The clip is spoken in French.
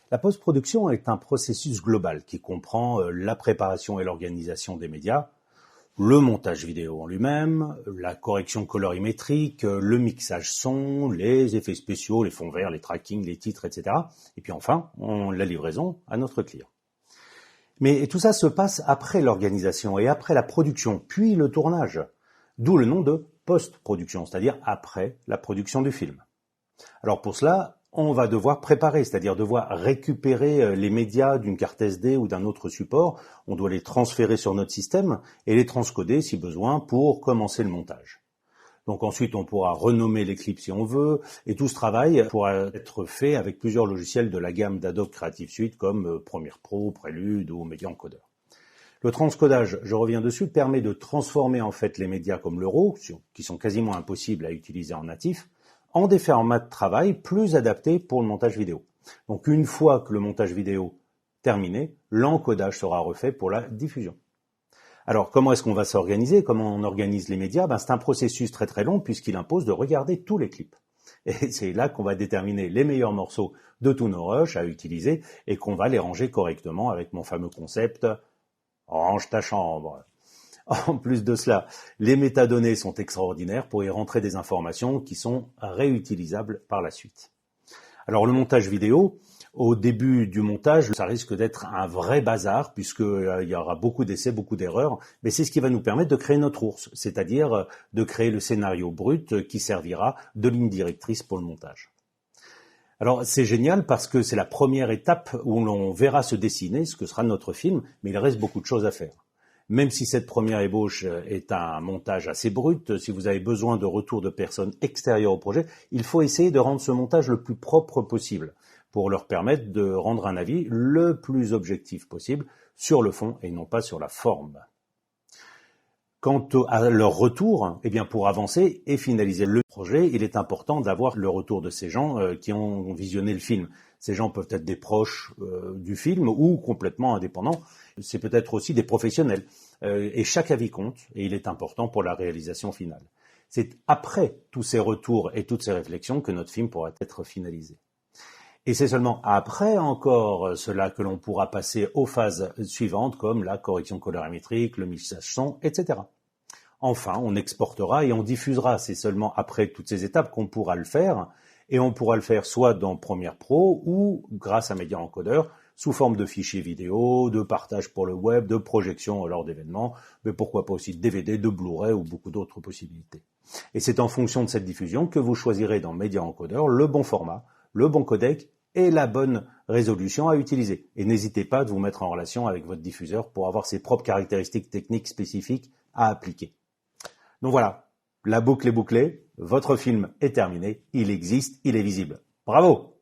La post-production est un processus global qui comprend la préparation et l'organisation des médias, le montage vidéo en lui-même, la correction colorimétrique, le mixage son, les effets spéciaux, les fonds verts, les trackings, les titres, etc. Et puis enfin, la livraison à notre client. Mais tout ça se passe après l'organisation et après la production, puis le tournage. D'où le nom de post-production, c'est-à-dire après la production du film. Alors pour cela, on va devoir préparer, c'est-à-dire devoir récupérer les médias d'une carte SD ou d'un autre support. On doit les transférer sur notre système et les transcoder si besoin pour commencer le montage. Donc ensuite, on pourra renommer les clips si on veut, et tout ce travail pourra être fait avec plusieurs logiciels de la gamme d'Adobe Creative Suite comme Premiere Pro, Prelude ou Media Encoder. Le transcodage, je reviens dessus, permet de transformer en fait les médias comme le RAW, qui sont quasiment impossibles à utiliser en natif, en des formats de travail plus adaptés pour le montage vidéo. Donc une fois que le montage vidéo terminé, l'encodage sera refait pour la diffusion. Alors comment est-ce qu'on va s'organiser? Comment on organise les médias? C'est un processus très très long puisqu'il impose de regarder tous les clips. Et c'est là qu'on va déterminer les meilleurs morceaux de tous nos rushs à utiliser et qu'on va les ranger correctement avec mon fameux concept « range ta chambre ». En plus de cela, les métadonnées sont extraordinaires pour y rentrer des informations qui sont réutilisables par la suite. Alors le montage vidéo, au début du montage, ça risque d'être un vrai bazar puisqu'il y aura beaucoup d'essais, beaucoup d'erreurs, mais c'est ce qui va nous permettre de créer notre ours, c'est-à-dire de créer le scénario brut qui servira de ligne directrice pour le montage. Alors c'est génial parce que c'est la première étape où l'on verra se dessiner ce que sera notre film, mais il reste beaucoup de choses à faire. Même si cette première ébauche est un montage assez brut, si vous avez besoin de retour de personnes extérieures au projet, il faut essayer de rendre ce montage le plus propre possible pour leur permettre de rendre un avis le plus objectif possible sur le fond et non pas sur la forme. Quant à leur retour, pour avancer et finaliser le projet, il est important d'avoir le retour de ces gens qui ont visionné le film. Ces gens peuvent être des proches du film ou complètement indépendants. C'est peut-être aussi des professionnels. Et chaque avis compte et il est important pour la réalisation finale. C'est après tous ces retours et toutes ces réflexions que notre film pourra être finalisé. Et c'est seulement après encore cela que l'on pourra passer aux phases suivantes comme la correction colorimétrique, le mixage son, etc. Enfin, on exportera et on diffusera. C'est seulement après toutes ces étapes qu'on pourra le faire. Et on pourra le faire soit dans Premiere Pro ou grâce à Media Encoder sous forme de fichiers vidéo, de partage pour le web, de projection lors d'événements, mais pourquoi pas aussi de DVD, de Blu-ray ou beaucoup d'autres possibilités. Et c'est en fonction de cette diffusion que vous choisirez dans Media Encoder le bon format, le bon codec et la bonne résolution à utiliser. Et n'hésitez pas à vous mettre en relation avec votre diffuseur pour avoir ses propres caractéristiques techniques spécifiques à appliquer. Donc voilà, la boucle est bouclée, votre film est terminé, il existe, il est visible. Bravo!